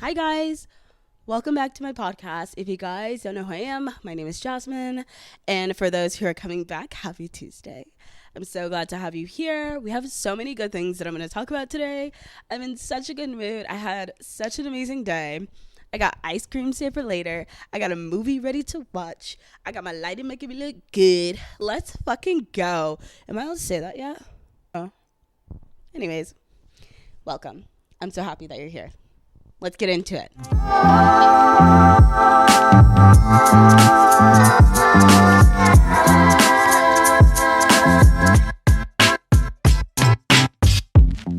Hi guys, welcome back to my podcast. If you guys don't know who I am, my name is Jasmine, and for those who are coming back, happy Tuesday. I'm so glad to have you here. We have so many good things that I'm going to talk about today. I'm in such a good mood. I had such an amazing day. I got ice cream saved for later. I got a movie ready to watch. I got my lighting making me look good. Let's fucking go. Am I allowed to say that yet? Oh. Anyways, welcome. I'm so happy that you're here. Let's get into it.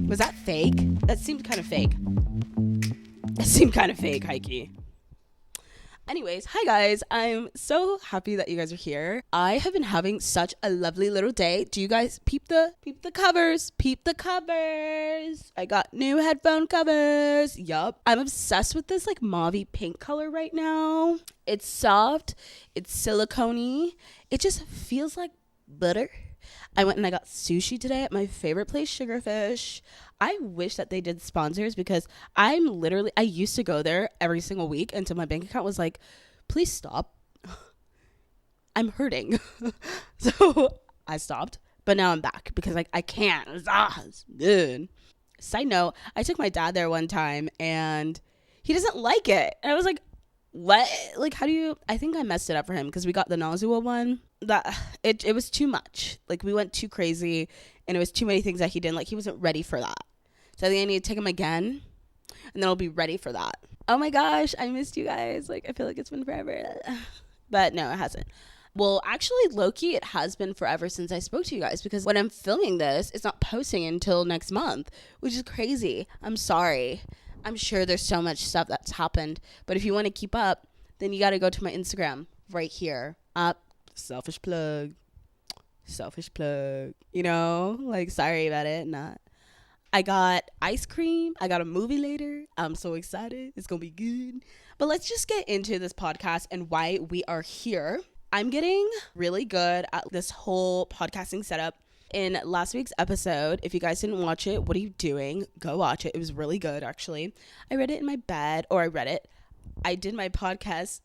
Was that fake? That seemed kind of fake. Heike. Anyways, hi guys. I'm so happy that you guys are here. I have been having such a lovely little day. Do you guys peep the covers? Peep the covers. I got new headphone covers. Yup. I'm obsessed with this like mauvey pink color right now. It's soft. It's silicone-y. It just feels like butter. I went and I got sushi today at my favorite place, Sugarfish. I wish that they did sponsors because I used to go there every single week until my bank account was like, please stop. I'm hurting. So I stopped, but now I'm back because like I can't. It's good. Side note, I took my dad there one time and he doesn't like it. And I was like, what? Like, how do you? I think I messed it up for him because we got the Nazua one. That it was too much. Like, we went too crazy and it was too many things that he didn't like. He wasn't ready for that. So I think I need to take him again and then I'll be ready for that. Oh my gosh, I missed you guys. Like, I feel like it's been forever. But no, it hasn't. Well, actually, low-key, it has been forever since I spoke to you guys because when I'm filming this, it's not posting until next month, which is crazy. I'm sorry. I'm sure there's so much stuff that's happened. But if you want to keep up, then you got to go to my Instagram right here. Selfish plug. You know, like, sorry about it. Not. I got ice cream. I got a movie later. I'm so excited. It's going to be good. But let's just get into this podcast and why we are here. I'm getting really good at this whole podcasting setup. In last week's episode, if you guys didn't watch it, what are you doing? Go watch it. It was really good, actually. I read it in my bed, or I did my podcast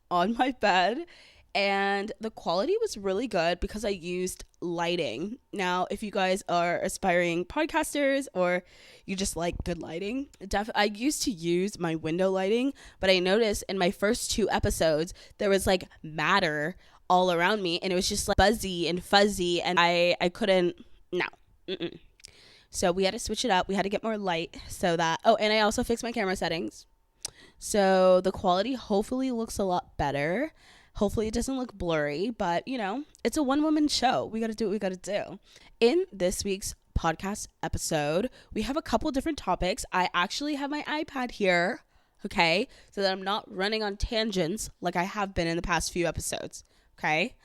on my bed, and the quality was really good because I used lighting. Now, if you guys are aspiring podcasters or you just like good lighting, I used to use my window lighting, but I noticed in my first 2 episodes, there was like matter all around me and it was just like buzzy and fuzzy and I couldn't. So we had to switch it up. We had to get more light so that and I also fixed my camera settings so the quality hopefully looks a lot better. Hopefully it doesn't look blurry, but you know, it's a one-woman show. We got to do what we got to do. In this week's podcast episode, we have a couple different topics. I actually have my iPad here, okay, so that I'm not running on tangents like I have been in the past few episodes. Okay,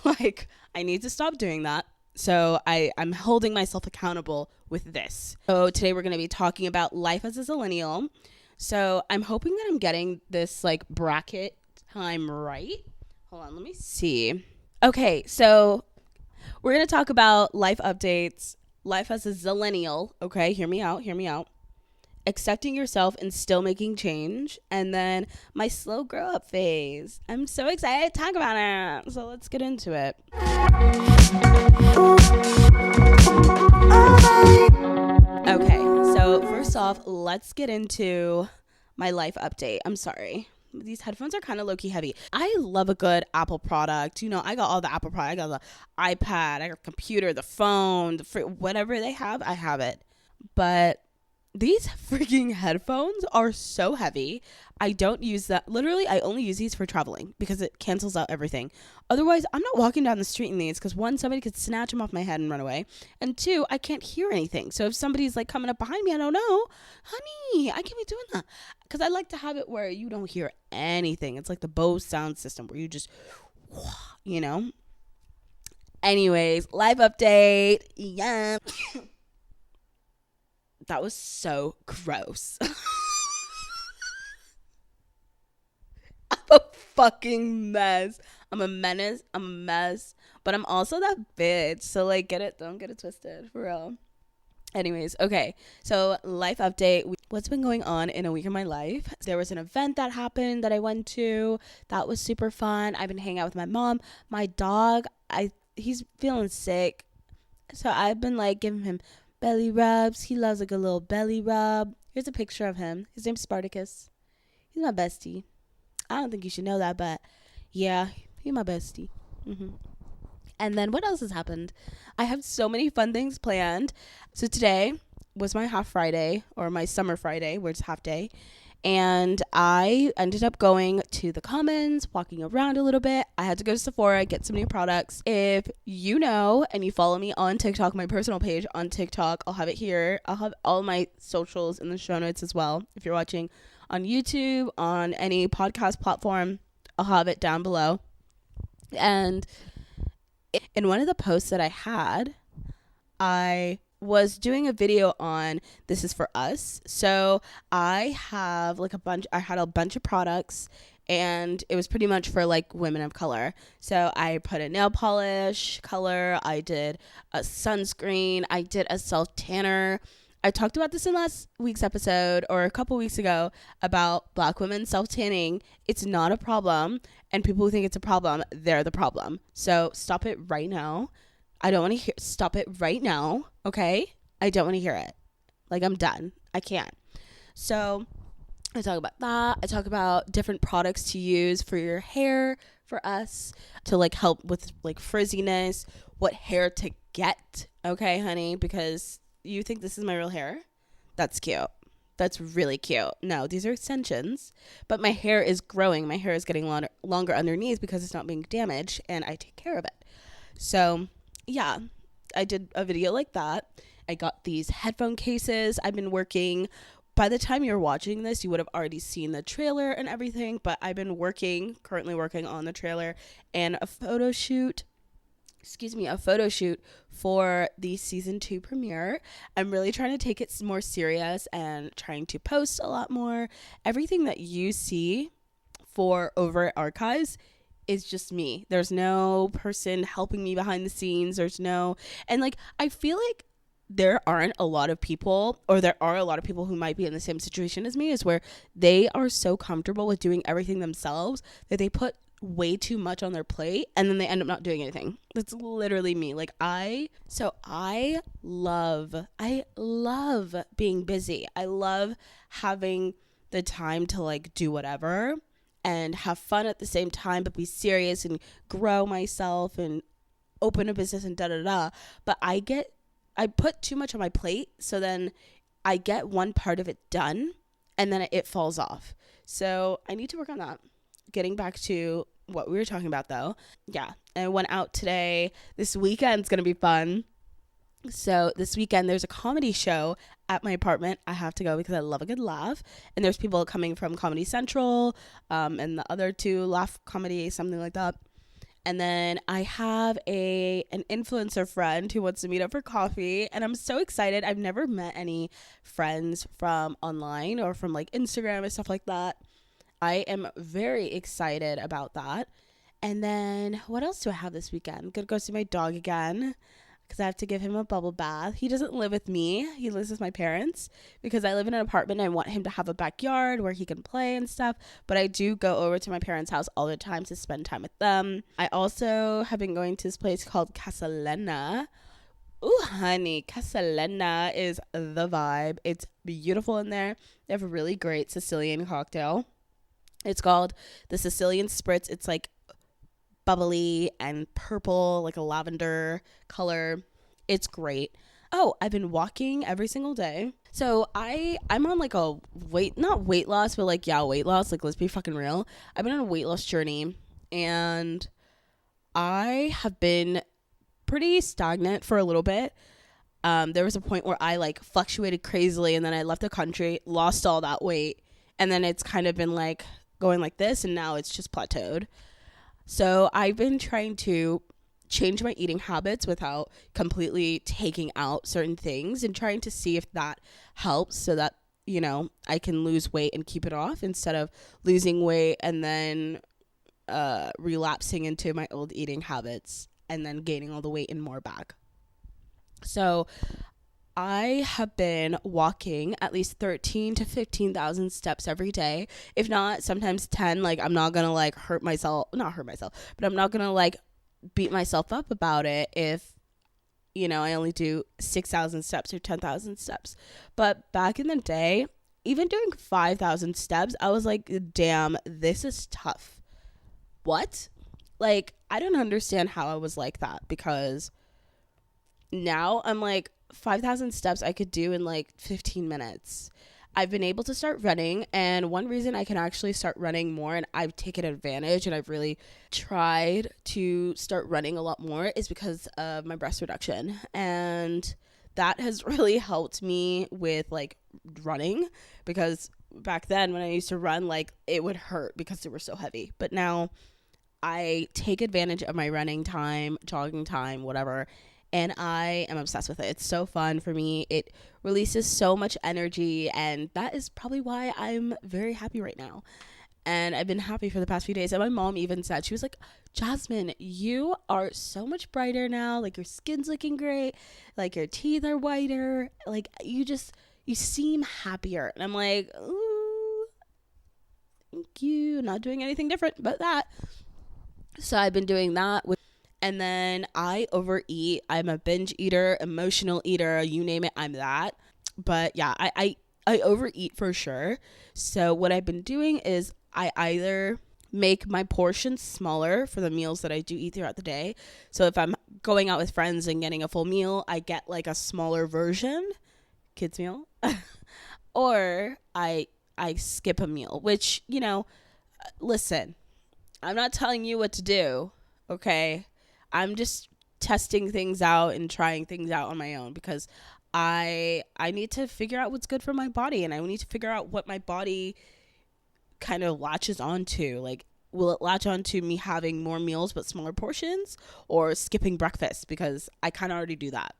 like I need to stop doing that. So I'm holding myself accountable with this. So today we're going to be talking about life as a zillenial. So I'm hoping that I'm getting this like bracket time right. Hold on, let me see. Okay, so we're going to talk about life updates, life as a zillenial. Okay, hear me out. Accepting yourself and still making change, and then my slow grow up phase. I'm so excited to talk about it. So let's get into it. Okay, so first off, let's get into my life update. I'm sorry. These headphones are kind of low-key heavy. I love a good Apple product. You know, I got all the Apple products. I got the iPad, I got the computer, the phone, whatever they have, I have it. But these freaking headphones are so heavy. I don't use that. Literally, I only use these for traveling because it cancels out everything. Otherwise, I'm not walking down the street in these because 1, somebody could snatch them off my head and run away. And 2, I can't hear anything. So if somebody's like coming up behind me, I don't know. Honey, I can't be doing that. Because I like to have it where you don't hear anything. It's like the Bose sound system where you just, you know. Anyways, live update. Yeah. That was so gross. I'm a fucking mess. I'm a menace. I'm a mess. But I'm also that bitch. So, like, don't get it twisted. For real. Anyways, okay. So, life update. What's been going on in a week of my life? There was an event that happened that I went to. That was super fun. I've been hanging out with my mom. My dog, he's feeling sick. So, I've been like giving him belly rubs. He loves like a little belly rub. Here's a picture of him. His name's Spartacus. He's my bestie. I don't think you should know that, but yeah, he's my bestie. And then what else has happened? I have so many fun things planned. So today was my half Friday, or my summer Friday, where it's half day. And I ended up going to the Commons, walking around a little bit. I had to go to Sephora, get some new products. If you know and you follow me on TikTok, my personal page on TikTok, I'll have it here. I'll have all my socials in the show notes as well. If you're watching on YouTube, on any podcast platform, I'll have it down below. And in one of the posts that I had, I was doing a video on This Is For Us. So I have like I had a bunch of products, and it was pretty much for like women of color. So I put a nail polish color, I did a sunscreen, I did a self tanner. I talked about this in last week's episode, or a couple weeks ago, about Black women self tanning. It's not a problem, and people who think it's a problem, they're the problem. So stop it right now. I don't want to hear. Stop it right now, okay? I don't want to hear it. Like, I'm done. I can't. So I talk about that. I talk about different products to use for your hair, for us, to like help with like frizziness, what hair to get, okay, honey? Because you think this is my real hair? That's cute. That's really cute. No, these are extensions, but my hair is growing. My hair is getting longer underneath because it's not being damaged, and I take care of it. So yeah, I did a video like that. I got these headphone cases. I've been working. By the time you're watching this, you would have already seen the trailer and everything, but I've been currently working on the trailer and a photo shoot for the season 2 premiere. I'm really trying to take it more serious and trying to post a lot more. Everything that you see for overitarchives is just me. There's no person helping me behind the scenes. And like, I feel like there aren't a lot of people, or there are a lot of people who might be in the same situation as me, is where they are so comfortable with doing everything themselves that they put way too much on their plate and then they end up not doing anything. That's literally me. Like, I love being busy. I love having the time to like do whatever and have fun at the same time, but be serious and grow myself and open a business and da da da. But I put too much on my plate, so then I get one part of it done and then it falls off. So I need to work on that. Getting back to what we were talking about though. Yeah, I went out today. This weekend's gonna be fun. So this weekend there's a comedy show at my apartment. I have to go because I love a good laugh. And there's people coming from Comedy Central, and the other two, Laugh Comedy, something like that. And then I have an influencer friend who wants to meet up for coffee, and I'm so excited. I've never met any friends from online or from like Instagram and stuff like that. I am very excited about that. And then what else do I have this weekend? I'm gonna go see my dog again because I have to give him a bubble bath. He doesn't live with me. He lives with my parents because I live in an apartment and I want him to have a backyard where he can play and stuff. But I do go over to my parents' house all the time to spend time with them. I also have been going to this place called Casalena. Ooh, honey, Casalena is the vibe. It's beautiful in there. They have a really great Sicilian cocktail. It's called the Sicilian Spritz. It's like bubbly and purple, like a lavender color. It's great. Oh, I've been walking every single day. So I'm on like a not weight loss, but like, yeah, weight loss. Like, let's be fucking real. I've been on a weight loss journey, and I have been pretty stagnant for a little bit. There was a point where I like fluctuated crazily, and then I left the country, lost all that weight, and then it's kind of been like going like this, and now it's just plateaued. So I've been trying to change my eating habits without completely taking out certain things, and trying to see if that helps so that, you know, I can lose weight and keep it off instead of losing weight and then relapsing into my old eating habits and then gaining all the weight and more back. So I have been walking at least 13 to 15,000 steps every day. If not, sometimes 10. Like, I'm not going to like not hurt myself, but I'm not going to like beat myself up about it if, I only do 6,000 steps or 10,000 steps. But back in the day, even doing 5,000 steps, I was like, damn, this is tough. What? Like, I don't understand how I was like that, because now I'm like, 5,000 steps I could do in like 15 minutes. I've been able to start running, and one reason I can actually start running more, and I've taken advantage and I've really tried to start running a lot more, is because of my breast reduction. And that has really helped me with like running, because back then when I used to run, like it would hurt because they were so heavy. But now I take advantage of my running time, jogging time, whatever, and I am obsessed with it. It's so fun for me. It releases so much energy, and that is probably why I'm very happy right now. And I've been happy for the past few days. And my mom even said, she was like, Jasmine, you are so much brighter now. Like, your skin's looking great. Like, your teeth are whiter. Like, you seem happier. And I'm like, ooh, thank you. Not doing anything different but that. So I've been doing that. And then I overeat. I'm a binge eater, emotional eater, you name it, I'm that. But yeah, I overeat for sure. So what I've been doing is I either make my portions smaller for the meals that I do eat throughout the day. So if I'm going out with friends and getting a full meal, I get like a smaller version, kids meal, or I skip a meal, which, listen, I'm not telling you what to do, okay? I'm just testing things out and trying things out on my own, because I need to figure out what's good for my body, and I need to figure out what my body kind of latches onto. Like, will it latch onto me having more meals but smaller portions, or skipping breakfast? Because I kind of already do that,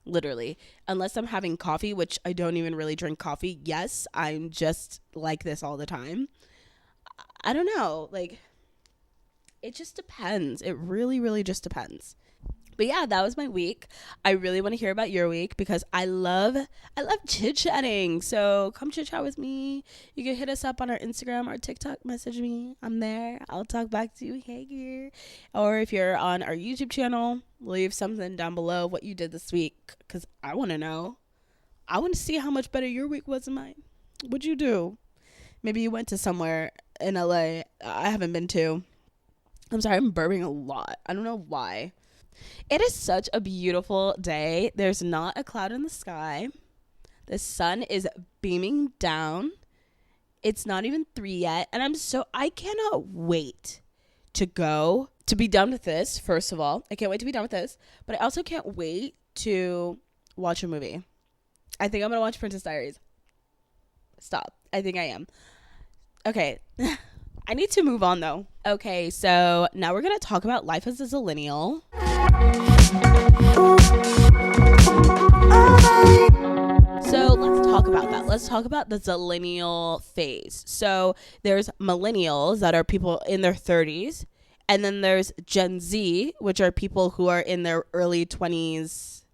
literally. Unless I'm having coffee, which I don't even really drink coffee. Yes, I'm just like this all the time. I don't know, like, it just depends. It really, really just depends. But yeah, that was my week. I really want to hear about your week, because I love chit-chatting. So come chit-chat with me. You can hit us up on our Instagram or TikTok. Message me. I'm there. I'll talk back to you. Hey, girl. Or if you're on our YouTube channel, leave something down below what you did this week, because I want to know. I want to see how much better your week was than mine. What'd you do? Maybe you went to somewhere in LA I haven't been to. I'm sorry, I'm burping a lot. I don't know why. It is such a beautiful day. There's not a cloud in the sky. The sun is beaming down. It's not even 3 yet. And I cannot wait to be done with this, first of all. I can't wait to be done with this. But I also can't wait to watch a movie. I think I'm going to watch Princess Diaries. Stop. I think I am. Okay. I need to move on, though. Okay, so now we're going to talk about life as a zillenial. So let's talk about that. Let's talk about the zillenial phase. So there's millennials, that are people in their 30s. And then there's Gen Z, which are people who are in their early 20s,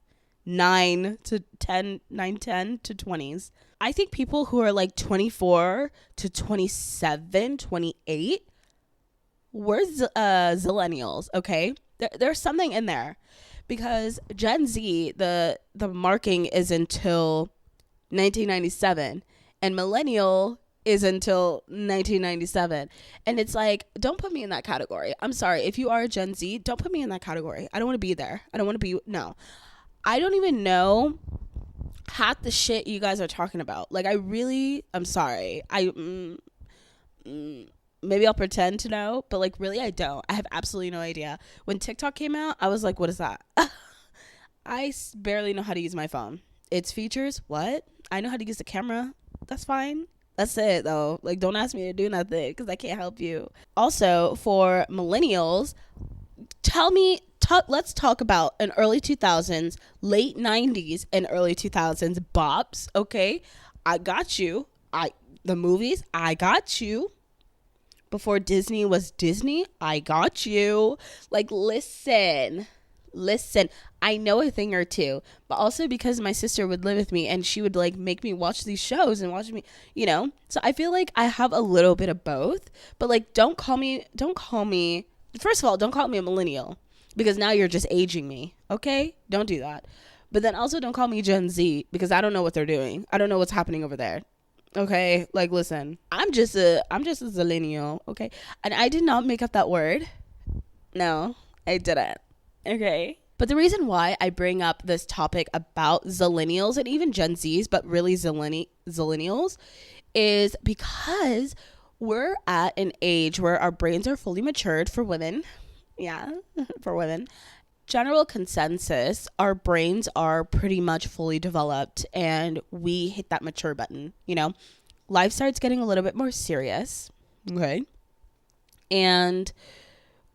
9 to 10 to 20s. I think people who are like 24 to 27, 28, we're zillennials, okay? There's something in there, because Gen Z, the marking is until 1997, and millennial is until 1997. And it's like, don't put me in that category. I'm sorry. If you are a Gen Z, don't put me in that category. I don't want to be there. I don't want to be, no. I don't even know half the shit you guys are talking about. Like, I'm sorry. Maybe I'll pretend to know, but like, really, I don't. I have absolutely no idea. When TikTok came out, I was like, what is that? I barely know how to use my phone. Its features, what? I know how to use the camera. That's fine. That's it, though. Like, don't ask me to do nothing, because I can't help you. Also, for millennials, let's talk about an early 2000s, late 90s, and early 2000s bops, okay? I got you. The movies, I got you. Before Disney was Disney, I got you. Like, listen. Listen, I know a thing or two, but also because my sister would live with me and she would like make me watch these shows and watch me, So I feel like I have a little bit of both, but like first of all, don't call me a millennial because now you're just aging me. Okay? Don't do that. But then also don't call me Gen Z because I don't know what they're doing. I don't know what's happening over there. Okay? Like listen, I'm just a zillenial, okay? And I did not make up that word. No, I didn't. Okay. But the reason why I bring up this topic about zillennials and even Gen Zs, but really zillennials, is because we're at an age where our brains are fully matured for women. Yeah, for women. General consensus, our brains are pretty much fully developed and we hit that mature button. Life starts getting a little bit more serious. Okay. And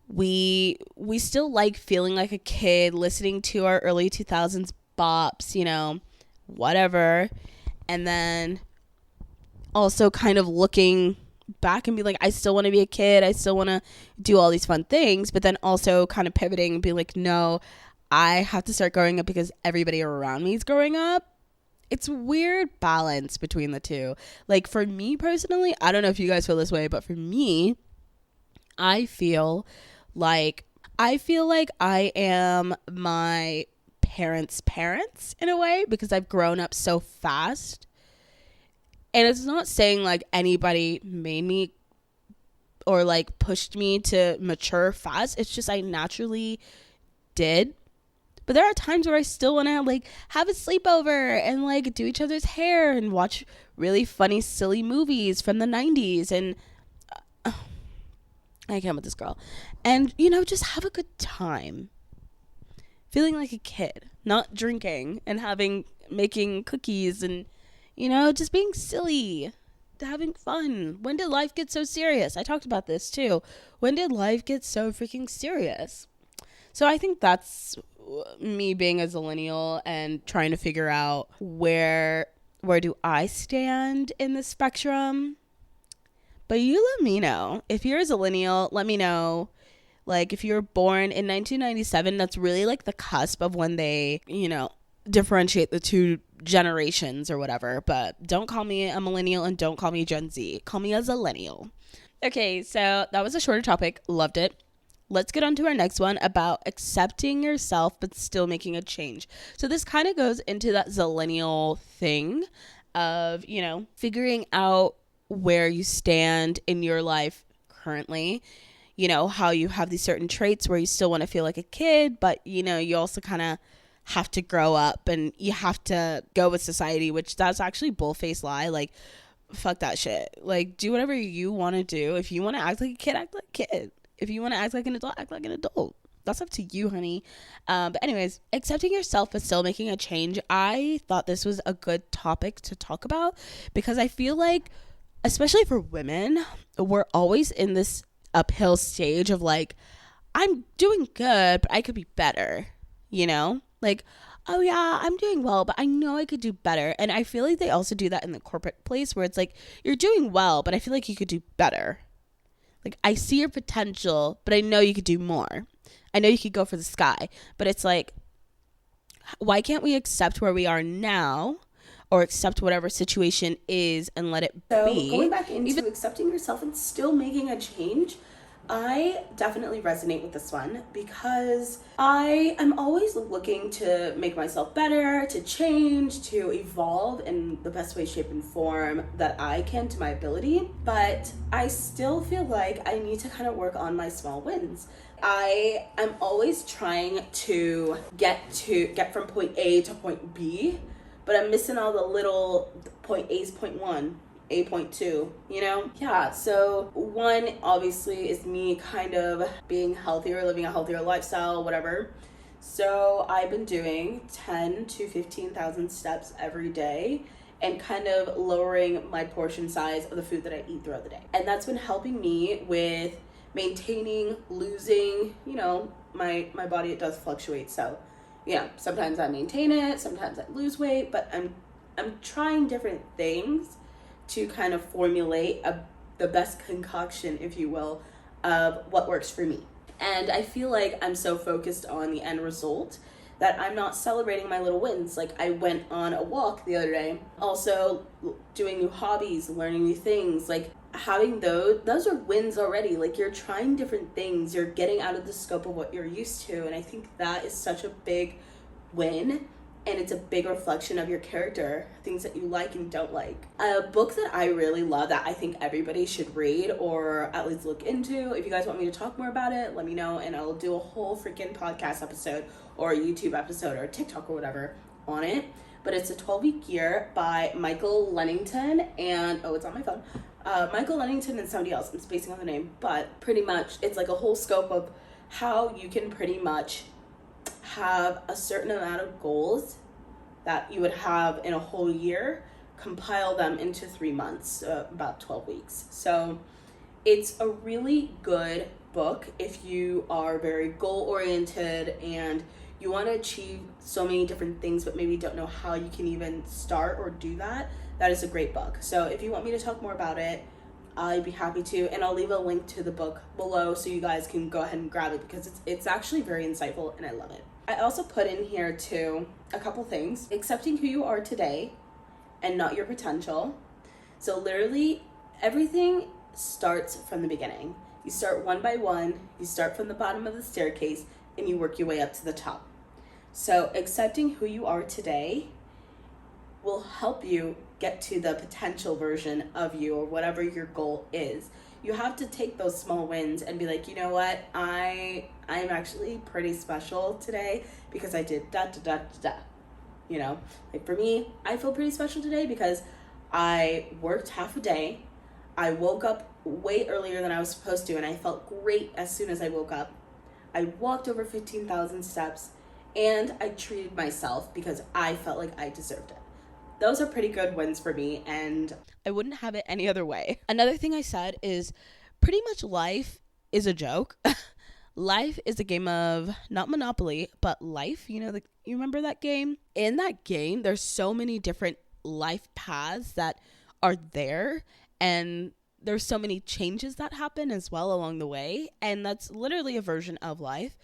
we still like feeling like a kid, listening to our early 2000s bops, whatever. And then also kind of looking back and be like, I still want to be a kid. I still want to do all these fun things. But then also kind of pivoting and being like, no, I have to start growing up because everybody around me is growing up. It's a weird balance between the two. Like for me personally, I don't know if you guys feel this way, but for me, I feel like I am my parents in a way because I've grown up so fast. And it's not saying like anybody made me or like pushed me to mature fast. It's just I naturally did. But there are times where I still want to like have a sleepover and like do each other's hair and watch really funny, silly movies from the 90s. And I can't with this girl. And, just have a good time. Feeling like a kid. Not drinking and making cookies and, just being silly. Having fun. When did life get so serious? I talked about this too. When did life get so freaking serious? So I think that's me being a zillennial and trying to figure out where do I stand in the spectrum. But you let me know. If you're a zillennial, let me know. Like, if you're born in 1997, that's really, like, the cusp of when they, differentiate the two generations or whatever. But don't call me a millennial and don't call me Gen Z. Call me a zillennial. Okay, so that was a shorter topic. Loved it. Let's get on to our next one about accepting yourself but still making a change. So this kind of goes into that zillennial thing of, figuring out where you stand in your life currently, how you have these certain traits where you still want to feel like a kid, but you also kind of have to grow up and you have to go with society, which that's actually bullface lie. Like, fuck that shit. Like, do whatever you want to do. If you want to act like a kid, act like a kid. If you want to act like an adult, act like an adult. That's up to you, honey. But anyways, accepting yourself but still making a change. I thought this was a good topic to talk about because I feel like, especially for women, we're always in this uphill stage of like, I'm doing good, but I could be better, Like, oh yeah, I'm doing well, but I know I could do better. And I feel like they also do that in the corporate place where it's like, you're doing well, but I feel like you could do better. Like, I see your potential, but I know you could do more. I know you could go for the sky, but it's like, why can't we accept where we are now or accept whatever situation is and let it be? So going back into accepting yourself and still making a change, I definitely resonate with this one because I am always looking to make myself better, to change, to evolve in the best way, shape, and form that I can to my ability. But I still feel like I need to kind of work on my small wins. I am always trying to get from point A to point B, but I'm missing all the little point A's, point one, A.2, Yeah, so one obviously is me kind of being healthier, living a healthier lifestyle, whatever. So I've been doing 10 to 15,000 steps every day and kind of lowering my portion size of the food that I eat throughout the day. And that's been helping me with maintaining, losing, my body, it does fluctuate. So, sometimes I maintain it, sometimes I lose weight, but I'm trying different things to kind of formulate the best concoction, if you will, of what works for me. And I feel like I'm so focused on the end result that I'm not celebrating my little wins. Like, I went on a walk the other day, also doing new hobbies, learning new things, like having those are wins already. Like, you're trying different things, you're getting out of the scope of what you're used to, and I think that is such a big win, and it's a big reflection of your character, things that you like and don't like. A book that I really love that I think everybody should read or at least look into, if you guys want me to talk more about it, let me know, and I'll do a whole freaking podcast episode or a YouTube episode or a TikTok or whatever on it. But it's a 12-week year by Michael Lennington, and it's on my phone. Michael Lennington and somebody else, I'm spacing on the name, but pretty much it's like a whole scope of how you can pretty much have a certain amount of goals that you would have in a whole year, compile them into 3 months, about 12 weeks. So it's a really good book if you are very goal oriented and you want to achieve so many different things but maybe don't know how you can even start or do that. That is a great book. So if you want me to talk more about it, I'd be happy to, and I'll leave a link to the book below so you guys can go ahead and grab it because it's actually very insightful and I love it. I also put in here too a couple things. Accepting who you are today and not your potential. So literally everything starts from the beginning. You start one by one, you start from the bottom of the staircase and you work your way up to the top. So accepting who you are today will help you get to the potential version of you or whatever your goal is. You have to take those small wins and be like, you know what, I'm actually pretty special today because I did da da da da da. You know, like for me, I feel pretty special today because I worked half a day. I woke up way earlier than I was supposed to and I felt great as soon as I woke up. I walked over 15,000 steps and I treated myself because I felt like I deserved it. Those are pretty good wins for me, and I wouldn't have it any other way. Another thing I said is pretty much life is a joke. Life is a game of not Monopoly, but life. You know, you remember that game? In that game, there's so many different life paths that are there, and there's so many changes that happen as well along the way, and that's literally a version of life.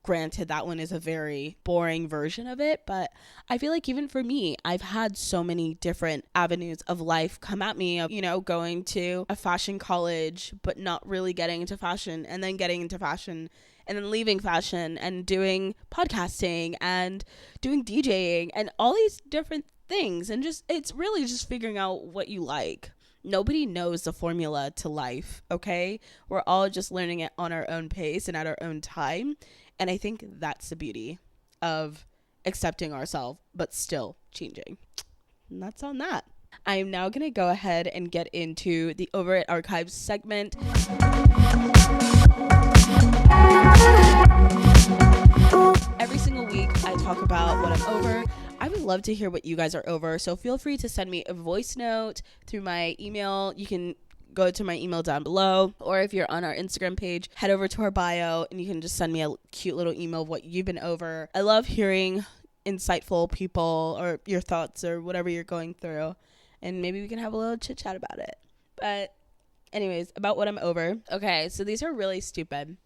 Granted, that one is a very boring version of it, but I feel like even for me, I've had so many different avenues of life come at me of, you know, going to a fashion college, but not really getting into fashion, and then getting into fashion, and then leaving fashion, and doing podcasting, and doing DJing, and all these different things, and just, it's really just figuring out what you like. Nobody knows the formula to life, okay? We're all just learning it on our own pace and at our own time. And I think that's the beauty of accepting ourselves, but still changing. And that's on that. I'm now going to go ahead and get into the overitarchives segment. Every single week, I talk about what I'm over. I would love to hear what you guys are over. So feel free to send me a voice note through my email. You can go to my email down below, or if you're on our Instagram page, head over to our bio and you can just send me a cute little email of what you've been over. I love hearing insightful people or your thoughts or whatever you're going through, and maybe we can have a little chit chat about it. But anyways, about what I'm over. Okay, so these are really stupid.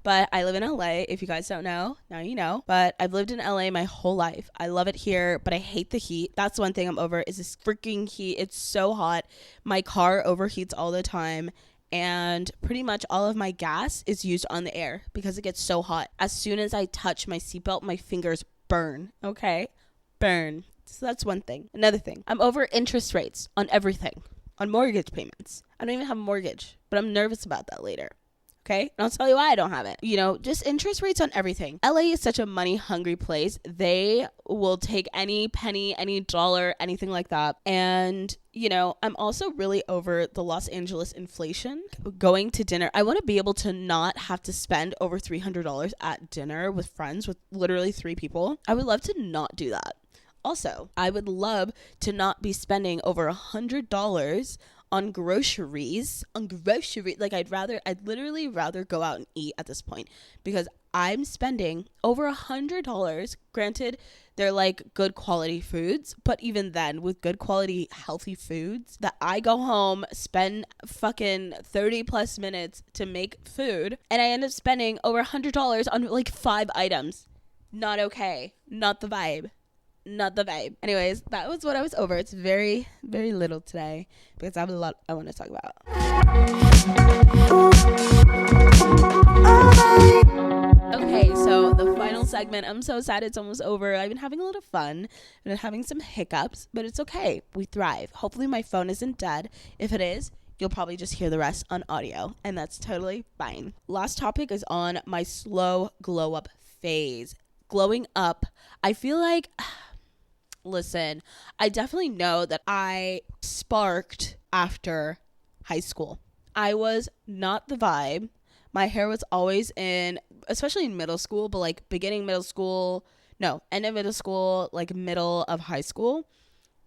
But I live in LA. If you guys don't know, now you know. But I've lived in LA my whole life. I love it here, but I hate the heat. That's one thing I'm over is this freaking heat. It's so hot. My car overheats all the time. And pretty much all of my gas is used on the air because it gets so hot. As soon as I touch my seatbelt, my fingers burn. Okay? Burn. So that's one thing. Another thing. I'm over interest rates on everything. On mortgage payments. I don't even have a mortgage, but I'm nervous about that later. Okay, and I'll tell you why I don't have it. You know, just interest rates on everything. LA is such a money hungry place. They will take any penny, any dollar, anything like that. And, you know, I'm also really over the Los Angeles inflation. Going to dinner, I want to be able to not have to spend over $300 at dinner with friends, with literally 3 people. I would love to not do that. Also, I would love to not be spending over $100 on groceries. Like I'd literally rather go out and eat at this point because I'm spending over $100. Granted, They're like good quality foods. But even then, with good quality, healthy foods, that I go home, spend fucking 30 plus minutes to make food, and I end up spending over $100 on like 5 items. Not okay. Not the vibe. Not the vibe. Anyways, that was what I was over. It's very, very little today because I have a lot I want to talk about. Okay, so the final segment. I'm so sad it's almost over. I've been having a lot of fun. I've been having some hiccups, but it's okay. We thrive. Hopefully my phone isn't dead. If it is, you'll probably just hear the rest on audio, and that's totally fine. Last topic is on my slow glow up phase. Glowing up, I feel like... Listen, I definitely know that I sparked after high school. I was not the vibe. My hair was always in, especially in middle school, but like beginning middle school, no, end of middle school, like middle of high school.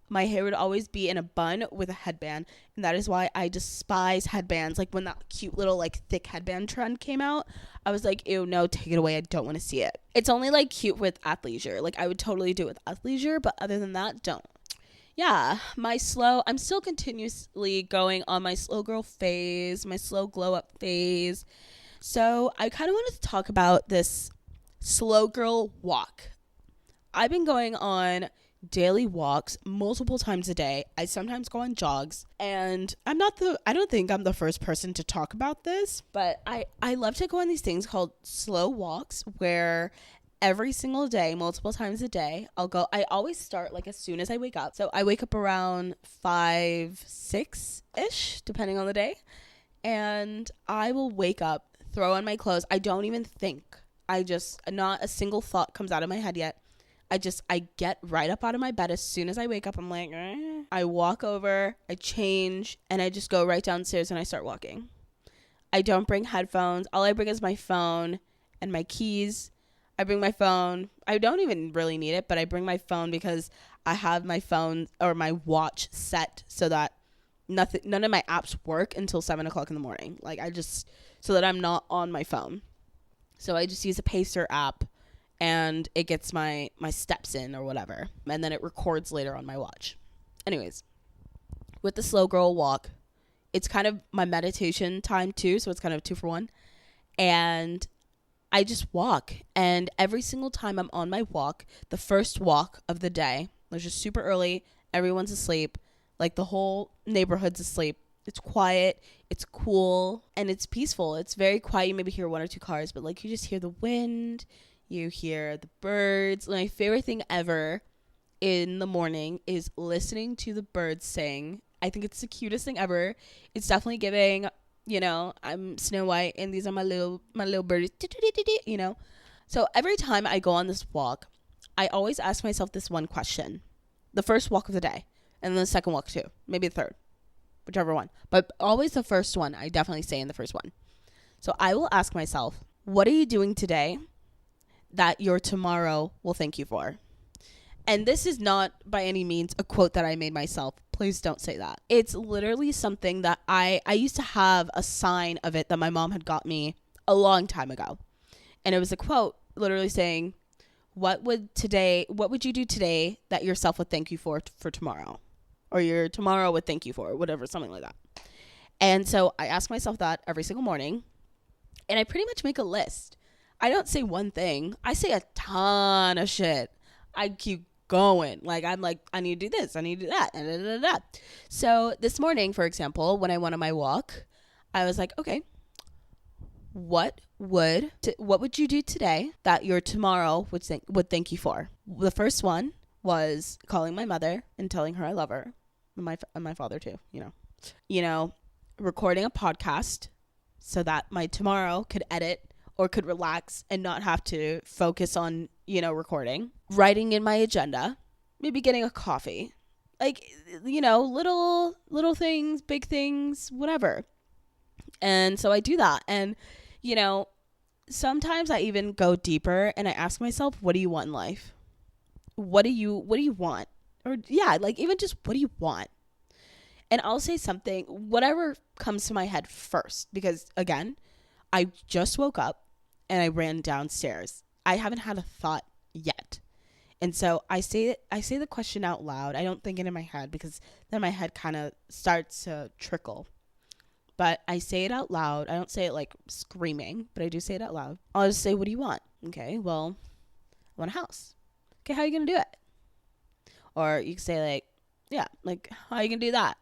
My hair would always be in a bun with a headband. And that is why I despise headbands. Like when that cute little like thick headband trend came out, I was like, ew, no, take it away. I don't want to see it. It's only like cute with athleisure. Like I would totally do it with athleisure, but other than that, don't. Yeah, I'm still continuously going on my slow girl phase, my slow glow up phase. So I kind of wanted to talk about this slow girl walk. I've been going on daily walks multiple times a day. I sometimes go on jogs, and I don't think I'm the first person to talk about this, but I love to go on these things called slow walks where every single day, multiple times a day, I always start like as soon as I wake up. So I wake up around 5, 6-ish, depending on the day, and I will wake up, throw on my clothes. I don't even think. Not a single thought comes out of my head yet. I get right up out of my bed as soon as I wake up. I'm like, I walk over, I change, and I just go right downstairs and I start walking. I don't bring headphones. All I bring is my phone and my keys. I bring my phone. I don't even really need it, but I bring my phone because I have my phone or my watch set so that none of my apps work until 7 o'clock in the morning. Like so that I'm not on my phone. So I just use a Pacer app, and it gets my steps in or whatever. And then it records later on my watch. Anyways, with the slow girl walk, it's kind of my meditation time too. So it's kind of 2 for 1. And I just walk. And every single time I'm on my walk, the first walk of the day, it's just super early. Everyone's asleep. Like the whole neighborhood's asleep. It's quiet. It's cool. And it's peaceful. It's very quiet. You maybe hear 1 or 2 cars, but like you just hear the wind. You hear the birds. My favorite thing ever in the morning is listening to the birds sing. I think it's the cutest thing ever. It's definitely giving, I'm Snow White and these are my little birdies, So every time I go on this walk, I always ask myself this one question. The first walk of the day, and then the second walk too. Maybe the third, whichever one. But always the first one, I definitely say in the first one. So I will ask myself, what are you doing today that your tomorrow will thank you for? And this is not by any means a quote that I made myself. Please don't say that. It's literally something that I used to have a sign of it that my mom had got me a long time ago. And it was a quote literally saying, what would you do today that yourself would thank you for tomorrow? Or your tomorrow would thank you for, whatever, something like that. And so I ask myself that every single morning. And I pretty much make a list. I don't say one thing. I say a ton of shit. I keep going. Like, I'm like, I need to do this. I need to do that. Da, da, da, da. So this morning, for example, when I went on my walk, I was like, okay, what would you do today that your tomorrow would thank you for? The first one was calling my mother and telling her I love her. And my father too, recording a podcast so that my tomorrow could edit or could relax and not have to focus on, recording. Writing in my agenda. Maybe getting a coffee. Like, little things, big things, whatever. And so I do that. And, sometimes I even go deeper and I ask myself, what do you want in life? What do you want? Or, yeah, like even just what do you want? And I'll say something, whatever comes to my head first. Because, again, I just woke up and I ran downstairs. I haven't had a thought yet. And so I say the question out loud. I don't think it in my head because then my head kind of starts to trickle. But I say it out loud. I don't say it like screaming, but I do say it out loud. I'll just say, what do you want? Okay, well, I want a house. Okay, how are you going to do it? Or you can say like, yeah, like, how are you going to do that?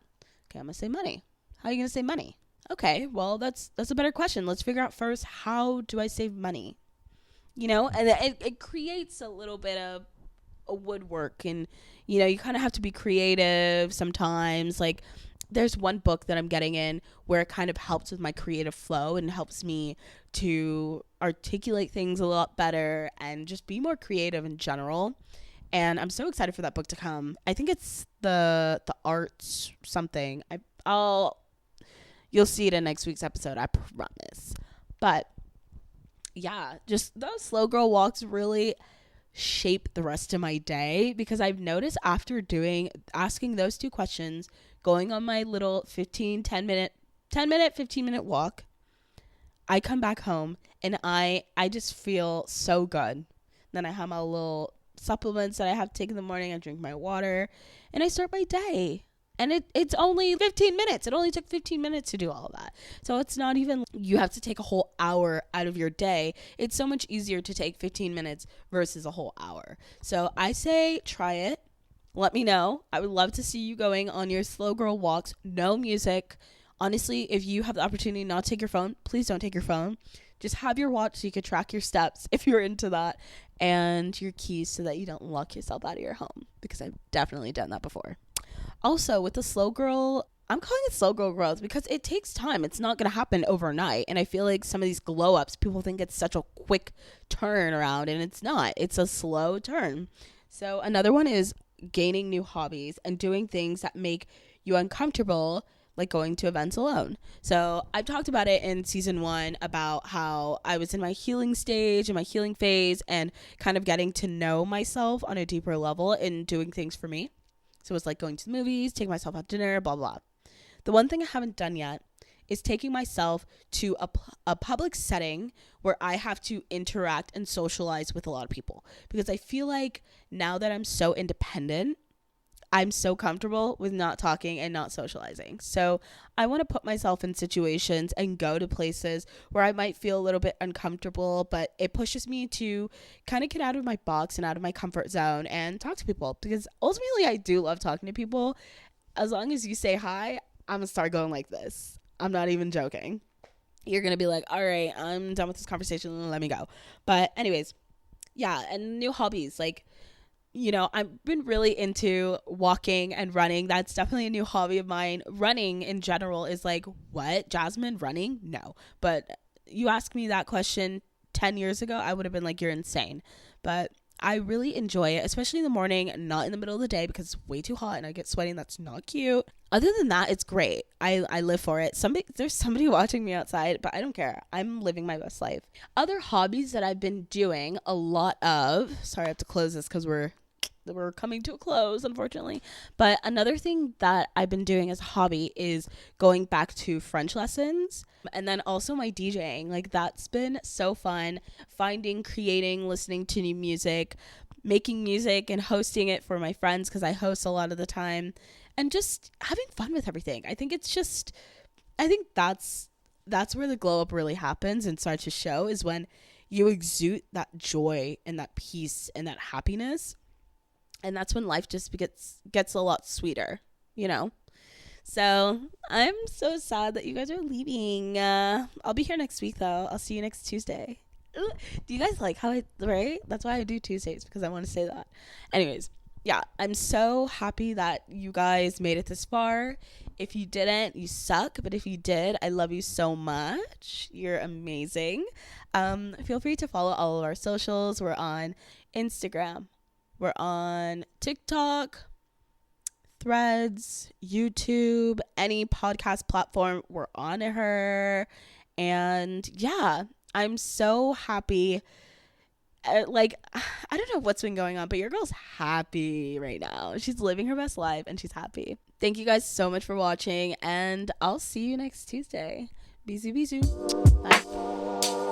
Okay, I'm going to say money. How are you going to save money? Okay, well, that's a better question. Let's figure out first, how do I save money? And it creates a little bit of a woodwork, and you kind of have to be creative sometimes. Like, there's one book that I'm getting in where it kind of helps with my creative flow and helps me to articulate things a lot better and just be more creative in general. And I'm so excited for that book to come. I think it's the arts something. You'll see it in next week's episode, I promise. But yeah, just those slow girl walks really shape the rest of my day, because I've noticed after asking those two questions, going on my little 15 minute walk, I come back home and I just feel so good. Then I have my little supplements that I have to take in the morning. I drink my water and I start my day. And it's only 15 minutes. It only took 15 minutes to do all of that. So it's not even you have to take a whole hour out of your day. It's so much easier to take 15 minutes versus a whole hour. So I say try it. Let me know. I would love to see you going on your slow girl walks. No music. Honestly, if you have the opportunity not to take your phone, please don't take your phone. Just have your watch so you can track your steps if you're into that, and your keys so that you don't lock yourself out of your home, because I've definitely done that before. Also, with the slow girl, I'm calling it slow girl growth because it takes time. It's not going to happen overnight. And I feel like some of these glow ups, people think it's such a quick turn around, and it's not. It's a slow turn. So another one is gaining new hobbies and doing things that make you uncomfortable, like going to events alone. So I've talked about it in season 1 about how I was in my healing stage and my healing phase and kind of getting to know myself on a deeper level and doing things for me. So it's like going to the movies, taking myself out to dinner, blah, blah. The one thing I haven't done yet is taking myself to a public setting where I have to interact and socialize with a lot of people. Because I feel like now that I'm so independent, I'm so comfortable with not talking and not socializing. So I want to put myself in situations and go to places where I might feel a little bit uncomfortable, but it pushes me to kind of get out of my box and out of my comfort zone and talk to people, because ultimately I do love talking to people. As long as you say hi, I'm going to start going like this. I'm not even joking. You're going to be like, all right, I'm done with this conversation. Let me go. But anyways, yeah. And new hobbies, like, I've been really into walking and running. That's definitely a new hobby of mine. Running in general is like, what? Jasmine, running? No. But you asked me that question 10 years ago, I would have been like, you're insane. But I really enjoy it, especially in the morning, not in the middle of the day because it's way too hot and I get sweaty and that's not cute. Other than that, it's great. I live for it. There's somebody watching me outside, but I don't care. I'm living my best life. Other hobbies that I've been doing a lot of, sorry, I have to close this because we're coming to a close, unfortunately. But another thing that I've been doing as a hobby is going back to French lessons, and then also my DJing. Like, that's been so fun, creating, listening to new music, making music and hosting it for my friends, because I host a lot of the time, and just having fun with everything. I think that's where the glow up really happens and starts to show, is when you exude that joy and that peace and that happiness. And that's when life just gets a lot sweeter, So I'm so sad that you guys are leaving. I'll be here next week, though. I'll see you next Tuesday. Ooh, do you guys like how right? That's why I do Tuesdays, because I want to say that. Anyways, yeah, I'm so happy that you guys made it this far. If you didn't, you suck. But if you did, I love you so much. You're amazing. Feel free to follow all of our socials. We're on Instagram. We're on TikTok, Threads, YouTube, any podcast platform. We're on her. And yeah, I'm so happy. I don't know what's been going on, but your girl's happy right now. She's living her best life and she's happy. Thank you guys so much for watching, and I'll see you next Tuesday. Bisous, bisous. Bye.